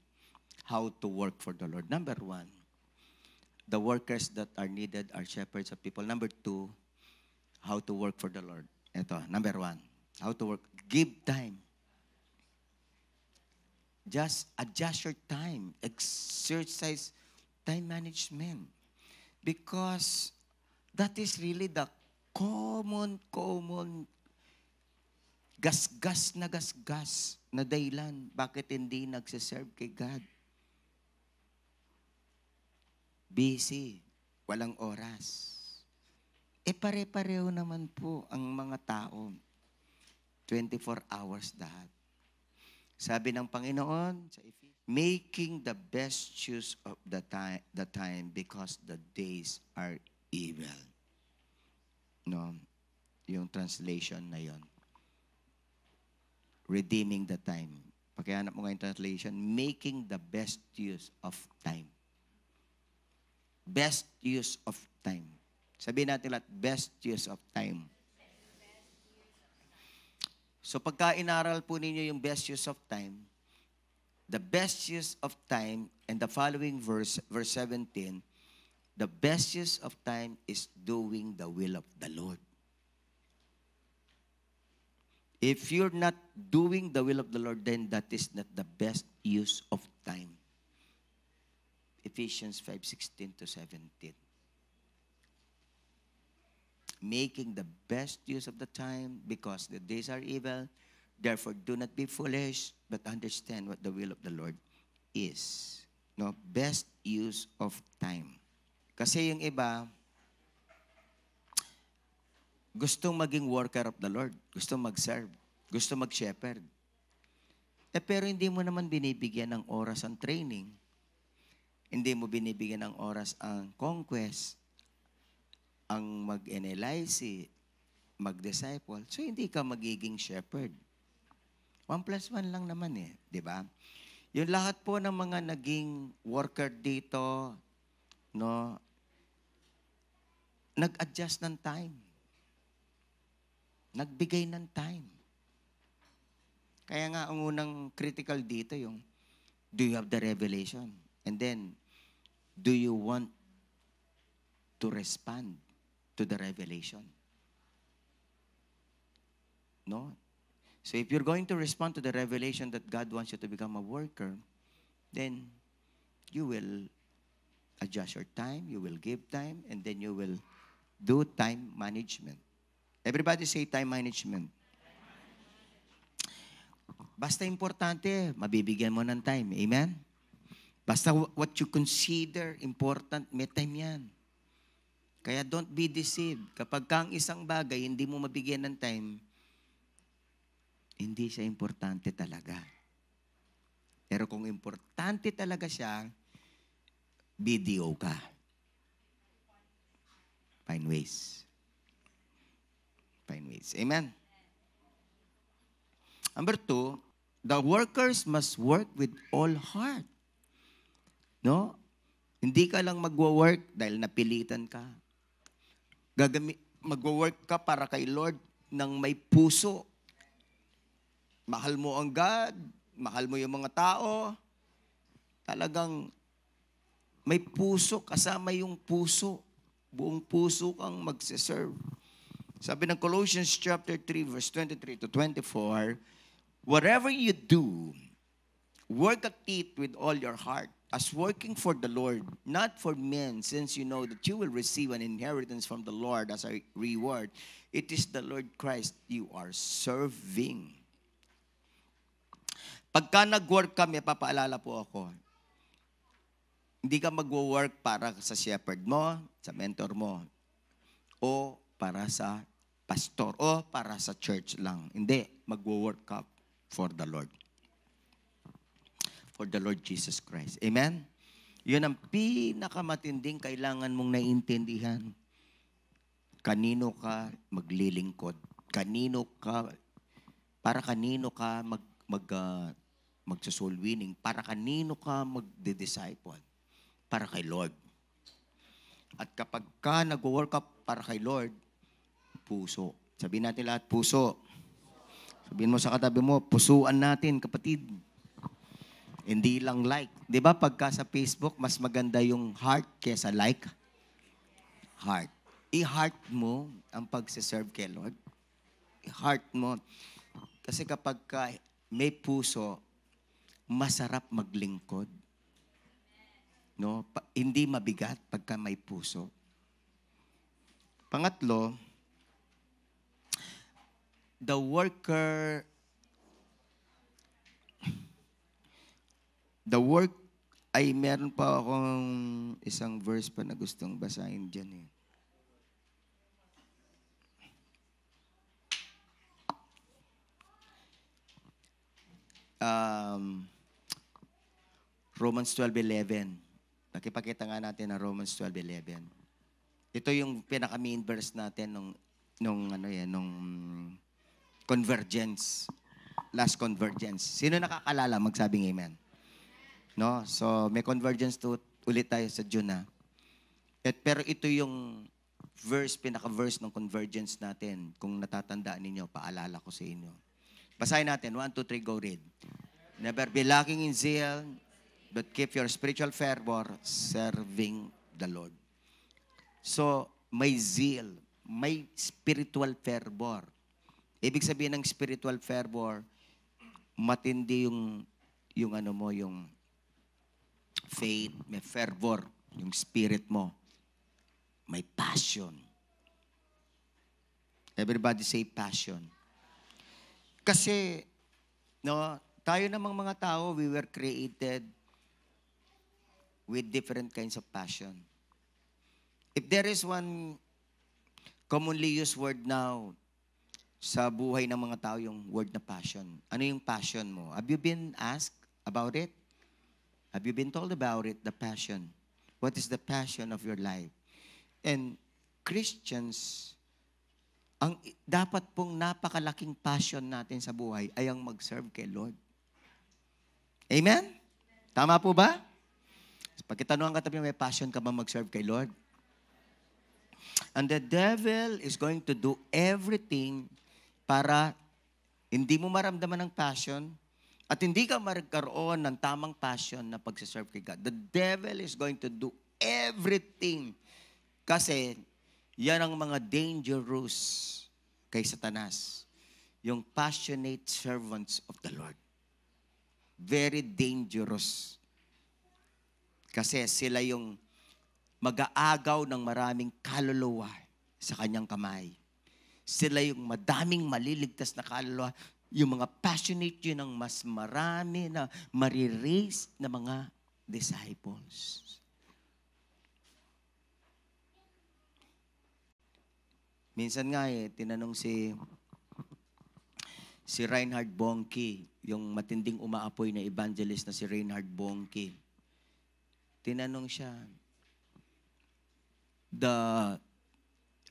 how to work for the Lord. Number one, the workers that are needed are shepherds of people. Number two, how to work for the Lord. Ito, number one, how to work. Give time. Just adjust your time. Exercise time management. Because that is really the common gasgas na dahilan bakit hindi nagsiserve kay God. Busy. Walang oras. Pare-pareho naman po ang mga tao. 24 hours lahat. Sabi ng Panginoon, making the best use of the time because the days are evil. No, yung translation na yon. Redeeming the time. Pakihanap mo nga yung translation, making the best use of time. Best use of time. Sabihin natin lahat, best use of time. So pagka inaral po ninyo yung best use of time, the best use of time, and the following verse 17, the best use of time is doing the will of the Lord. If you're not doing the will of the Lord, then that is not the best use of time. Ephesians 5:16 to 17. Making the best use of the time because the days are evil. Therefore, do not be foolish, but understand what the will of the Lord is. No, best use of time. Kasi yung iba, gustong maging worker of the Lord. Gustong mag-serve. Gustong mag-shepherd. Pero hindi mo naman binibigyan ng oras ang training. Hindi mo binibigyan ng oras ang conquest, ang mag-NLIC, mag-disciple. So, hindi ka magiging shepherd. 1+1 lang naman di ba? Yung lahat po ng mga naging worker dito, no, nag-adjust ng time. Nagbigay ng time. Kaya nga, ang unang critical dito yung, do you have the revelation? And then, do you want to respond to the revelation? No? So if you're going to respond to the revelation that God wants you to become a worker, then you will adjust your time, you will give time, and then you will do time management. Everybody say time management. Basta importante, mabibigyan mo ng time. Amen? Basta what you consider important, may time yan. Kaya don't be deceived. Kapag kang isang bagay, hindi mo mabigyan ng time, hindi siya importante talaga. Pero kung importante talaga siya, BDO ka. Find ways. Find ways. Amen? Number 2, the workers must work with all heart. No? Hindi ka lang magwo-work dahil napilitan ka. Magwo-work ka para kay Lord ng may puso. Mahal mo ang God, mahal mo yung mga tao. Talagang may puso, kasama yung puso. Buong puso kang magsiserve. Sabi ng Colossians chapter 3, verse 23 to 24, whatever you do, work at it with all your heart, as working for the Lord, not for men, since you know that you will receive an inheritance from the Lord as a reward. It is the Lord Christ you are serving. Pagka nag-work ka, may papaalala po ako. Hindi ka mag-work para sa shepherd mo, sa mentor mo, o para sa pastor, o para sa church lang. Hindi, mag-work ka for the Lord. For the Lord Jesus Christ. Amen? Yun ang pinakamatinding kailangan mong naiintindihan. Kanino ka maglilingkod? Para kanino ka magsosoul winning? Para kanino ka magde-disciple? Para kay Lord. At kapag ka nag-work up para kay Lord, puso. Sabihin natin lahat, puso. Sabihin mo sa katabi mo, pusuan natin, kapatid. Hindi lang like. Di ba pagka sa Facebook, mas maganda yung heart kesa like? Heart. I-heart mo ang pagsiserve kay Lord. I-heart mo. Kasi kapag may puso, masarap maglingkod. No? Hindi mabigat pagka may puso. Pangatlo, the work ay meron pa akong isang verse pa na gustong basahin dyan eh. Romans 12:11. Nakipakita nga natin ang Romans 12:11. Ito yung pinaka-main verse natin nung convergence. Last convergence. Sino nakakalala? Magsabing amen. No? So, may convergence ulit tayo sa June. Pero ito yung pinaka-verse ng convergence natin. Kung natatandaan ninyo, paalala ko sa inyo. Basahin natin. 1, 2, 3, go read. Never be lacking in zeal, but keep your spiritual fervor serving the Lord. So, may zeal, may spiritual fervor. Ibig sabihin ng spiritual fervor, matindi yung faith, may fervor, yung spirit mo. May passion. Everybody say passion. Kasi, no, tayo namang mga tao, we were created with different kinds of passion. If there is one commonly used word now sa buhay ng mga tao, yung word na passion. Ano yung passion mo? Have you been asked about it? Have you been told about it, the passion? What is the passion of your life? And Christians, ang dapat pong napakalaking passion natin sa buhay ay ang mag-serve kay Lord. Amen? Tama po ba? Pagkitanungan ka tabi, may passion ka ba mag-serve kay Lord? And the devil is going to do everything para hindi mo maramdaman ng passion at hindi ka magkaroon ng tamang passion na pag-serve kay God. The devil is going to do everything kasi yan ang mga dangerous kay Satanas. Yung passionate servants of the Lord. Very dangerous. Kasi sila yung mag-aagaw ng maraming kaluluwa sa kanyang kamay. Sila yung madaming maliligtas na kaluluwa. Yung mga passionate yun ang mas marami na mariraise na mga disciples. Minsan nga tinanong si Reinhard Bonnke, yung matinding umaapoy na evangelist na si Reinhard Bonnke. Tinanong siya,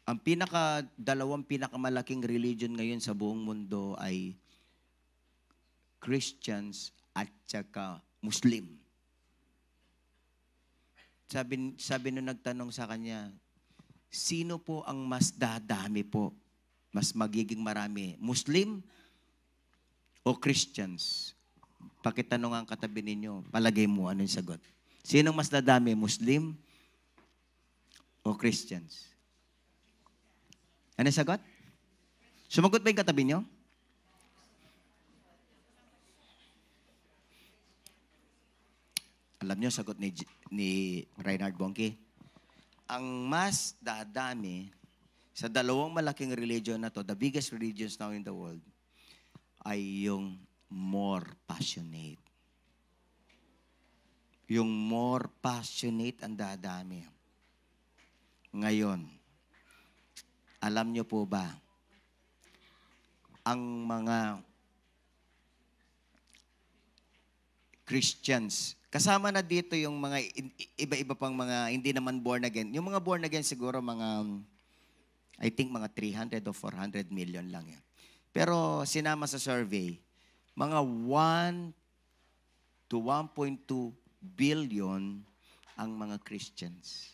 ang dalawang pinakamalaking religion ngayon sa buong mundo ay Christians at saka Muslim. Sabi nung nagtanong sa kanya, sino po ang mas dadami po? Mas magiging marami? Muslim o Christians? Pakitanong ang katabi ninyo, palagay mo, ano yung sagot? Sino mas dadami? Muslim o Christians? Ano yung sagot? Sumagot ba yung katabi nyo? Alam nyo, sagot ni Reinhard Bonnke. Ang mas dadami sa dalawang malaking religion na to, the biggest religions now in the world, ay yung more passionate. Yung more passionate ang dadami. Ngayon, alam nyo po ba, ang mga Christians, kasama na dito yung mga iba-iba pang mga hindi naman born again. Yung mga born again siguro I think mga 300 o 400 million lang yan. Pero sinama sa survey, mga 1 to 1.2 billion ang mga Christians.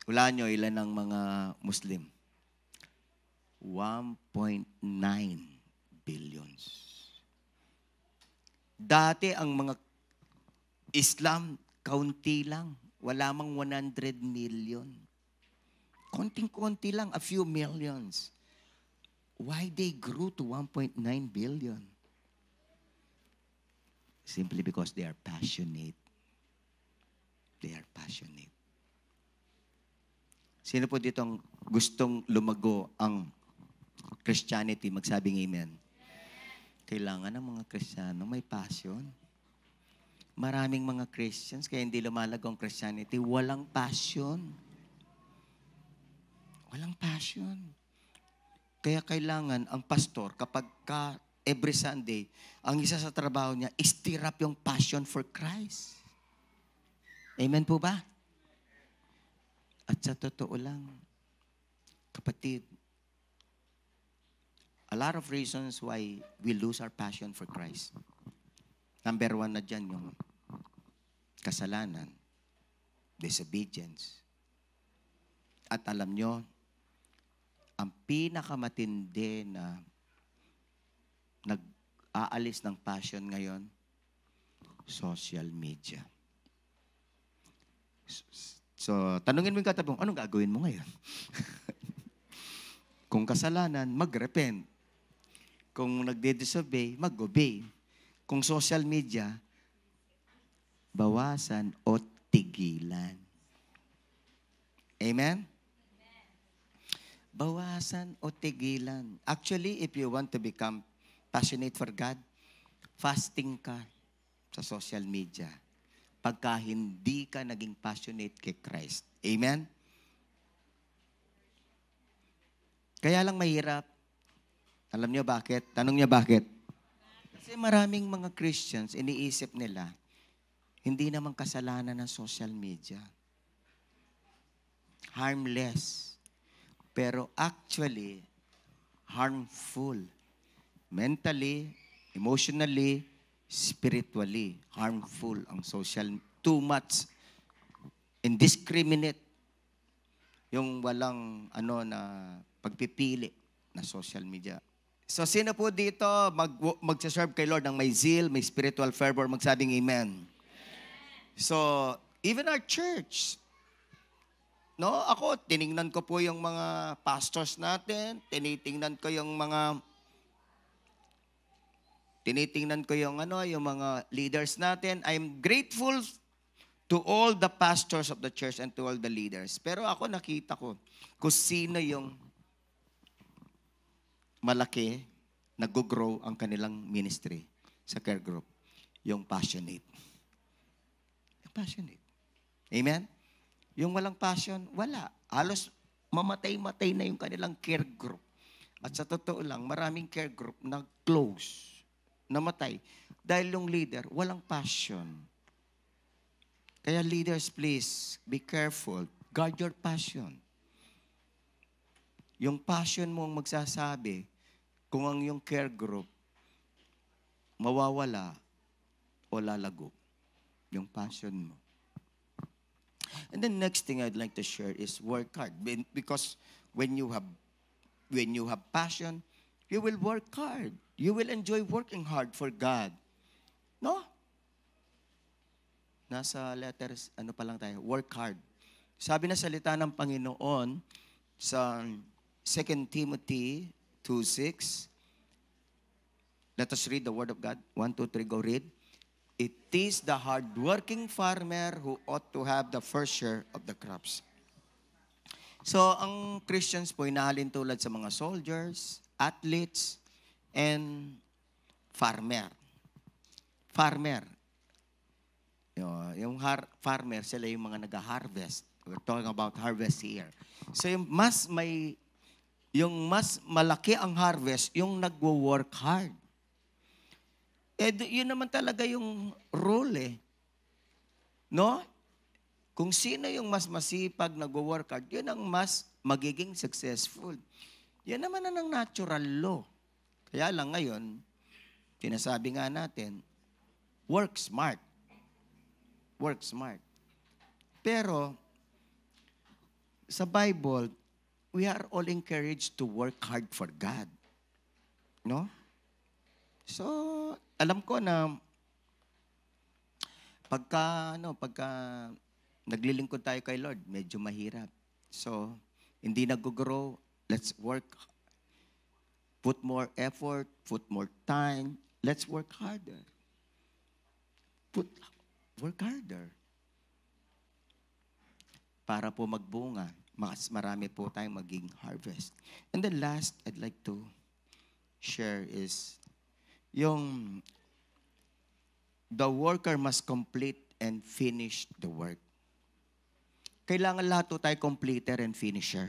Hulaan nyo, ilan ang mga Muslim? 1.9 billions. Dati ang mga Islam, kaunti lang. Wala mang 100 million. Konting-konti lang, a few millions. Why they grew to 1.9 billion? Simply because they are passionate. They are passionate. Sino po ditong gustong lumago ang Christianity? Magsabing amen. Kailangan ng mga Kristiyano may passion. Maraming mga Christians, kaya hindi lumalago ang Christianity, walang passion. Walang passion. Kaya kailangan ang pastor, kapag every Sunday, ang isa sa trabaho niya, stir up yung passion for Christ. Amen po ba? At sa totoo lang, kapatid, a lot of reasons why we lose our passion for Christ. Number 1 na dyan yung kasalanan, disobedience. At alam nyo, ang pinakamatindi na nag-aalis ng passion ngayon, social media. So, tanungin mo yung katabong, anong gagawin mo ngayon? Kung kasalanan, mag-repent. Kung nagde-disobey, mag-obey. Kung social media, bawasan o tigilan. Amen? Bawasan o tigilan. Actually, if you want to become passionate for God, fasting ka sa social media. Pagka hindi ka naging passionate kay Christ. Amen? Kaya lang mahirap. Alam niyo bakit? Tanong niyo bakit? Kasi maraming mga Christians, iniisip nila, hindi naman kasalanan ng social media. Harmless. Pero actually, harmful. Mentally, emotionally, spiritually, harmful ang social. Too much. Indiscriminate. Yung walang na pagpipili na social media. So, sino po dito mag-serve kay Lord ng may zeal, may spiritual fervor, magsabing amen. So, even our church, ako, tiningnan ko po yung mga pastors natin, tinitingnan ko yung mga leaders natin. I'm grateful to all the pastors of the church and to all the leaders. Pero ako nakita ko kung sino yung malaki, nag-grow ang kanilang ministry sa care group. Yung passionate. Yung passionate. Amen? Yung walang passion, wala. Halos mamatay-matay na yung kanilang care group. At sa totoo lang, maraming care group na close, namatay. Dahil yung leader, walang passion. Kaya leaders, please, be careful. Guard your passion. Yung passion mo ang magsasabi kung ang yung care group mawawala o lalago. Yung passion mo. And the next thing I'd like to share is work hard. Because when you have passion, you will work hard. You will enjoy working hard for God. No? Nasa letters, pa lang tayo? Work hard. Sabi na salita ng Panginoon sa 2 Timothy 2:6. Let us read the Word of God. 1, 2, 3, go read. It is the hard-working farmer who ought to have the first share of the crops. So, ang Christians po, inahalin tulad sa mga soldiers, athletes, and farmer. Farmer. Farmer, sila yung mga nag-harvest. We're talking about harvest here. So, yung mas malaki ang harvest, yung nagwo-work hard. Yun naman talaga yung rule No? Kung sino yung mas masipag nagwo-work hard, yun ang mas magiging successful. Yan naman ang natural law. Kaya lang ngayon, sinasabi nga natin, work smart. Work smart. Pero, sa Bible, we are all encouraged to work hard for God. No? So, alam ko na Pagka naglilingkod tayo kay Lord, medyo mahirap. So, hindi nag-grow, let's work. Put more effort, put more time. Let's work harder. Work harder. Para po magbunga, mas marami po tayong maging harvest. And then last, I'd like to share is the worker must complete and finish the work. Kailangan lahat po tayo completer and finisher.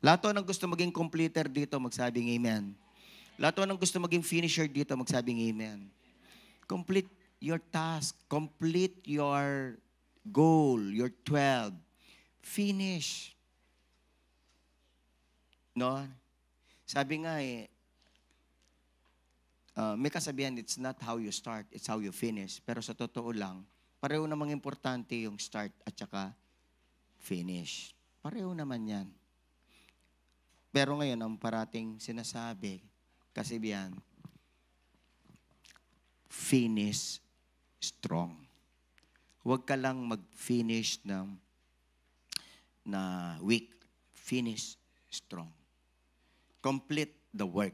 Lahat po ng gusto maging completer dito, magsabing amen. Lahat po ng gusto maging finisher dito, magsabing amen. Complete your task. Complete your goal, your 12. Finish. No? Sabi nga may kasabihan, it's not how you start, it's how you finish. Pero sa totoo lang, pareho namang importante yung start at saka finish. Pareho naman yan. Pero ngayon, ang parating sinasabi, kasi yan, finish strong. Huwag ka lang mag-finish na weak. Finish strong. Complete the work.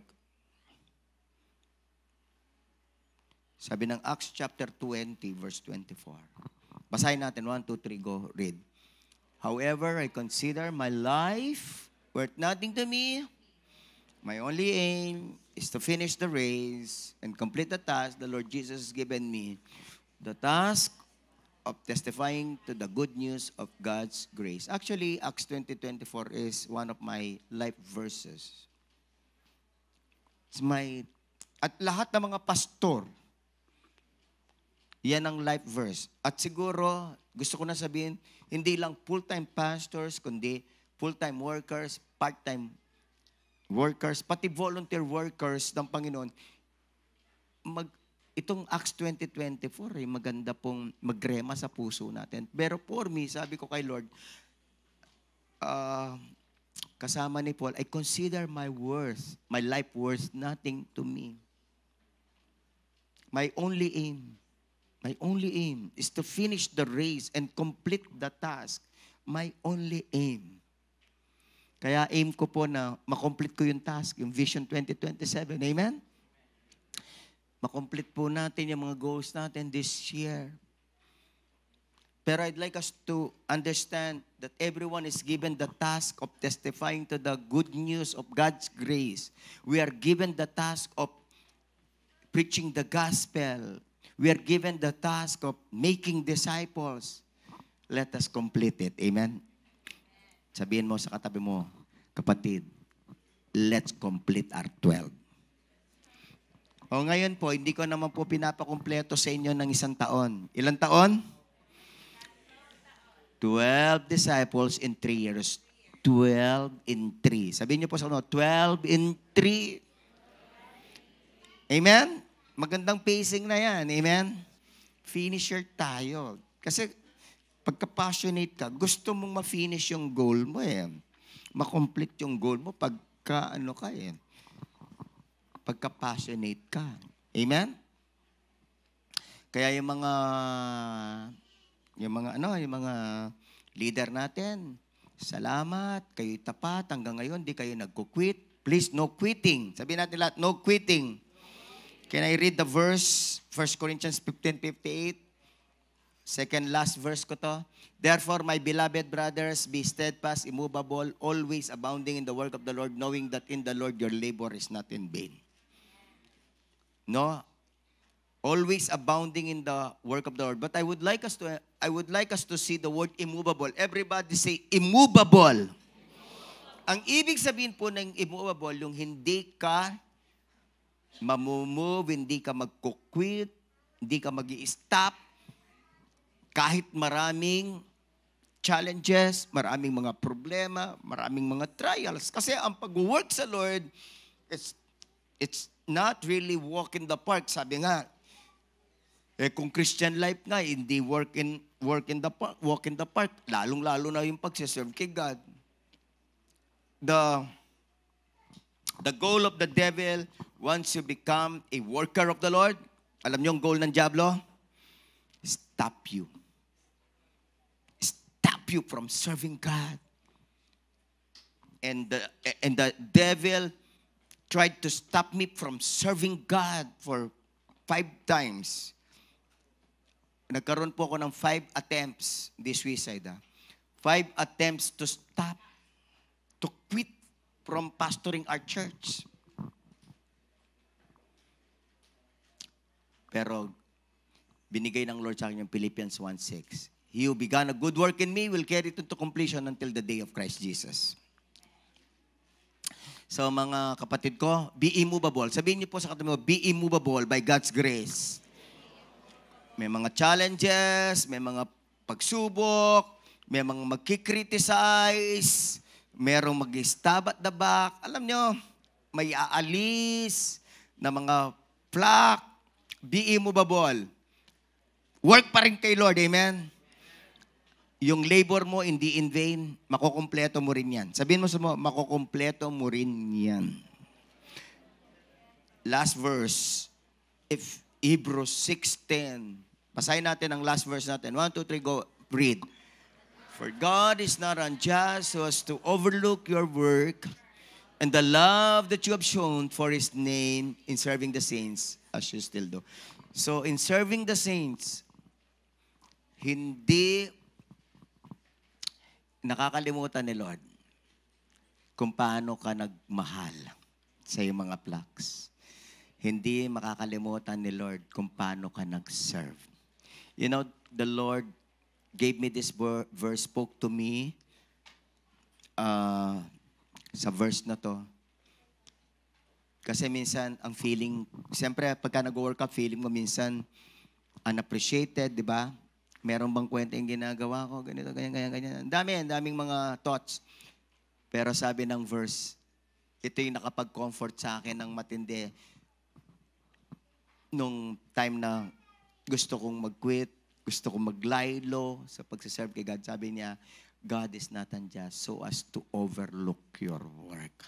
Sabi ng Acts chapter 20, verse 24. Basahin natin, 1, 2, 3, go, read. However, I consider my life worth nothing to me. My only aim is to finish the race and complete the task the Lord Jesus has given me. The task of testifying to the good news of God's grace. Actually, Acts 20:24 is one of my life verses. At lahat ng mga pastor, yan ang life verse. At siguro, gusto ko na sabihin, hindi lang full-time pastors, kundi full-time workers, part-time workers, pati volunteer workers ng Panginoon. Itong Acts 20:24, maganda pong magrema sa puso natin. Pero for me, sabi ko kay Lord, kasama ni Paul, I consider my life worth nothing to me. My only aim is to finish the race and complete the task. My only aim. Kaya aim ko po na makomplete ko yung task, yung Vision 2027. Amen? Makomplete po natin yung mga goals natin this year. Pero I'd like us to understand that everyone is given the task of testifying to the good news of God's grace. We are given the task of preaching the gospel. We are given the task of making disciples. Let us complete it. Amen? Sabihin mo sa katabi mo, kapatid, let's complete our 12. O ngayon po, hindi ko naman po pinapakumpleto sa inyo ng isang taon. Ilang taon? 12 disciples in 3 years. 12 in 3. Sabihin niyo po sa 12 in 3. Amen? Magandang pacing na yan. Amen? Finisher tayo. Kasi pagka-passionate ka, gusto mong ma-finish yung goal mo Ma-complete yung goal mo pagka pagka-passionate ka. Amen? Kaya yung mga leader natin, salamat, kayo'y tapat, hanggang ngayon, di kayo nagko-quit. Please, no quitting. Sabihin natin lahat, no quitting. Can I read the verse? 1 Corinthians 15:58. Second last verse ko to. Therefore, my beloved brothers, be steadfast, immovable, always abounding in the work of the Lord, knowing that in the Lord your labor is not in vain. No? Always abounding in the work of the Lord. But I would like us to see the word immovable. Everybody say immovable. Ang ibig sabihin po ng immovable, yung hindi ka mamumove, hindi ka magkukwit, hindi ka mag-i-stop, kahit maraming challenges, maraming mga problema, maraming mga trials. Kasi ang pag-work sa Lord, it's not really walk in the park. Sabi nga, kung Christian life nga, hindi walk in the park, lalong-lalo na yung pagsiserve kay God. The goal of the devil, once you become a worker of the Lord, alam niyo yung goal ng diablo? stop you. Stop you from serving God. And the devil tried to stop me from serving God for 5 times. Nagkaroon po ako ng 5 attempts, di suicide 5 attempts to stop, to quit from pastoring our church. Pero binigay ng Lord sa akin yung Philippians 1:6. He who began a good work in me will carry it to completion until the day of Christ Jesus. So mga kapatid ko, be immovable. Sabihin niyo po sa katabi mo, be immovable by God's grace. May mga challenges, may mga pagsubok, may mga magkikriticize, merong mag-stab at the back. Alam nyo, may aalis na mga flak. Be immovable. Work pa rin kay Lord, amen? Yung labor mo, hindi in vain, makukumpleto mo rin yan. Sabihin mo sa mo, makukumpleto mo rin yan. Last verse, if Hebrews 6:10. Basahin natin ang last verse natin. 1, 2, 3, go. Read. For God is not unjust so as to overlook your work and the love that you have shown for His name in serving the saints, as you still do. So, in serving the saints, hindi nakakalimutan ni Lord kung paano ka nagmahal sa iyong mga flocks. Hindi makakalimutan ni Lord kung paano ka nag-serve. You know, the Lord gave me this verse, spoke to me sa verse na to. Kasi minsan, ang feeling, siyempre, pagka nag-workout, feeling mo minsan unappreciated, di ba? Meron bang kwenta yung ginagawa ko? Ganito, ganyan. Daming mga thoughts. Pero sabi ng verse, ito yung nakapag-comfort sa akin ng matindi. Nung time na gusto kong mag-quit, gusto kong mag-lie low sa pagsiserve kay God, sabi niya, God is not unjust so as to overlook your work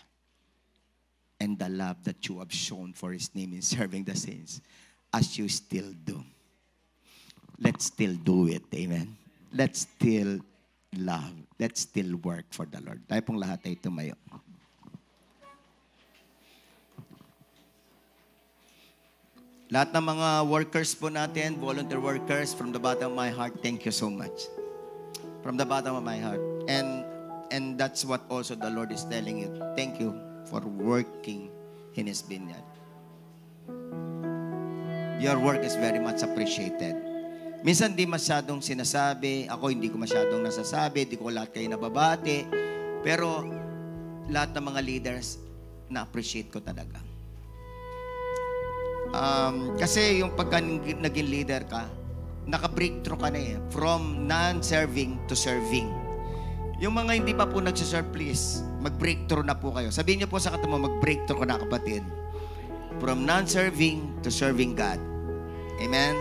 and the love that you have shown for His name in serving the saints, as you still do. Let's still do it. Amen? Let's still love. Let's still work for the Lord. Tayo pong lahat ay tumayo. Lahat ng mga workers po natin, volunteer workers, from the bottom of my heart, thank you so much. From the bottom of my heart. And that's what also the Lord is telling you. Thank you for working in His vineyard. Your work is very much appreciated. Minsan di masyadong sinasabi, ako hindi ko masyadong nasasabi, di ko lahat kayo nababati, pero lahat ng mga leaders, na-appreciate ko talaga. Kasi yung pagka naging leader ka, naka-breakthrough ka na eh, from non-serving to serving. Yung mga hindi pa po nagsiserve, please, mag-breakthrough na po kayo. Sabihin niyo po sa katabi mo, mag-breakthrough ko na kapatid. From non-serving to serving God. Amen?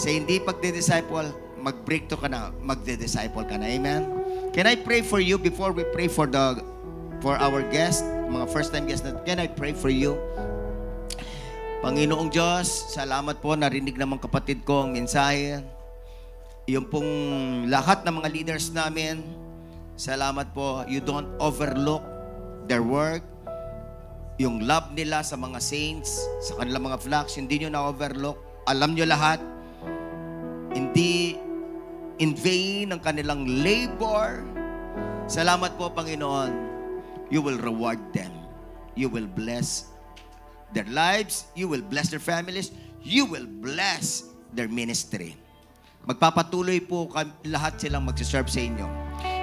Sa hindi pagde-disciple, mag-breakthrough ka na, magde-disciple ka na. Amen? Can I pray for you before we pray for our guest, mga first-time guests na, can I pray for you? Panginoong Diyos, salamat po, narinig naman kapatid ko ang mensahe. Yung pong lahat ng mga leaders namin, salamat po, you don't overlook their work. Yung love nila sa mga saints, sa kanilang mga flocks, hindi nyo na-overlook. Alam nyo lahat, hindi in vain ang kanilang labor. Salamat po, Panginoon. You will reward them. You will bless their lives. You will bless their families. You will bless their ministry. Magpapatuloy po lahat silang magsiserve sa inyo.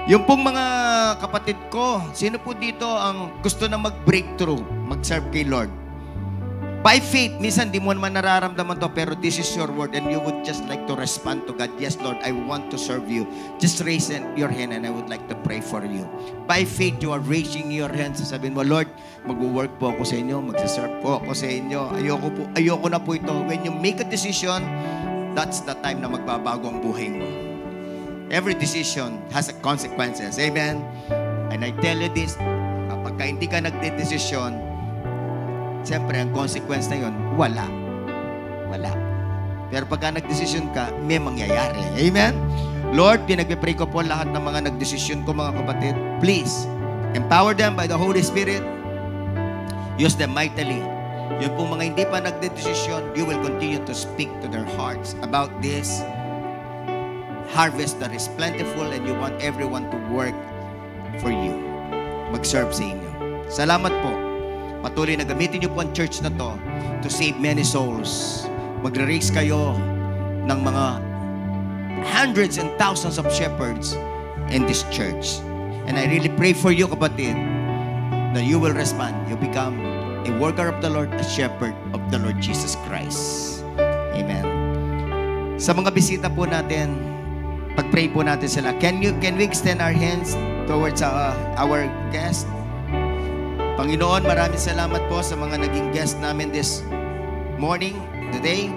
Yung pong mga kapatid ko, sino po dito ang gusto na mag-breakthrough, mag-serve kay Lord? By faith, minsan di mo naman nararamdaman to, pero this is your word and you would just like to respond to God. Yes, Lord, I want to serve you. Just raise your hand and I would like to pray for you. By faith, you are raising your hands. Sabihin mo, Lord, mag-work po ako sa inyo, mag-serve po ako sa inyo. Ayoko na po ito. When you make a decision, that's the time na magbabago ang buhay mo. Every decision has consequences. Amen? And I tell you this, kapag hindi ka nagde-desisyon, siyempre, ang consequence na yun, wala. Wala. Pero pagka nagdesisyon ka, may mangyayari. Amen? Lord, pinagpipray ko po lahat ng mga nagdesisyon ko, mga kapatid. Please, empower them by the Holy Spirit. Use them mightily. Yung pong mga hindi pa nagdedesisyon, you will continue to speak to their hearts about this harvest that is plentiful and you want everyone to work for you. Mag-serve sa inyo. Salamat po. Patuloy na gamitin niyo po ang church na to save many souls. Magre-raise kayo ng mga hundreds and thousands of shepherds in this church. And I really pray for you, kapatid, that you will respond. You become a worker of the Lord, a shepherd of the Lord Jesus Christ. Amen. Sa mga bisita po natin, pag-pray po natin sila. Can we extend our hands towards our guest? Panginoon, maraming salamat po sa mga naging guest namin this morning, today.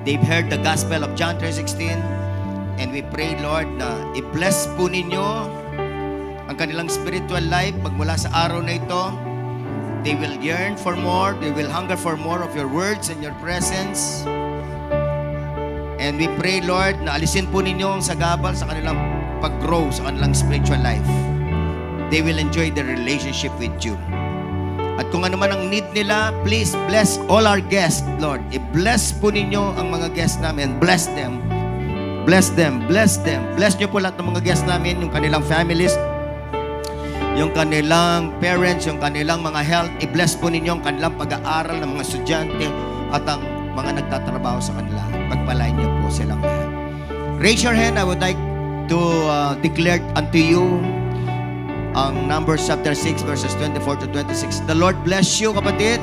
They've heard the gospel of John 3:16, and we pray, Lord, na i-bless po ninyo ang kanilang spiritual life magmula sa araw na ito. They will yearn for more. They will hunger for more of your words and your presence. And we pray, Lord, na alisin po ninyo ang sagabal sa kanilang pag-grow sa kanilang spiritual life. They will enjoy their relationship with you. At kung ano man ang need nila, please bless all our guests, Lord. I-bless po ninyo ang mga guests namin. Bless them. Bless them. Bless them. Bless nyo po lahat ng mga guests namin, yung kanilang families, yung kanilang parents, yung kanilang mga health. I-bless po ninyo ang kanilang pag-aaral ng mga estudyante at ang mga nagtatrabaho sa kanila. Pagpalain niyo po silang lahat. Raise your hand. I would like to declare unto you ang Numbers chapter 6 verses 24 to 26. The Lord bless you, kapatid.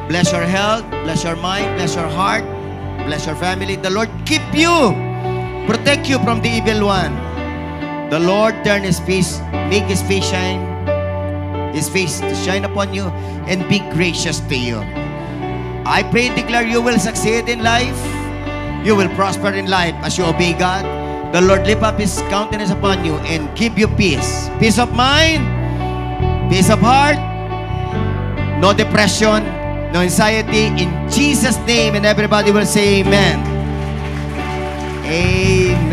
Bless your health, bless your mind, bless your heart, bless your family. The Lord keep you, protect you from the evil one. The Lord turn His face, make His face shine, His face to shine upon you, and be gracious to you. I pray and declare you will succeed in life. You will prosper in life as you obey God. The Lord lift up His countenance upon you and give you peace. Peace of mind, peace of heart, no depression, no anxiety. In Jesus' name, and everybody will say amen. Amen.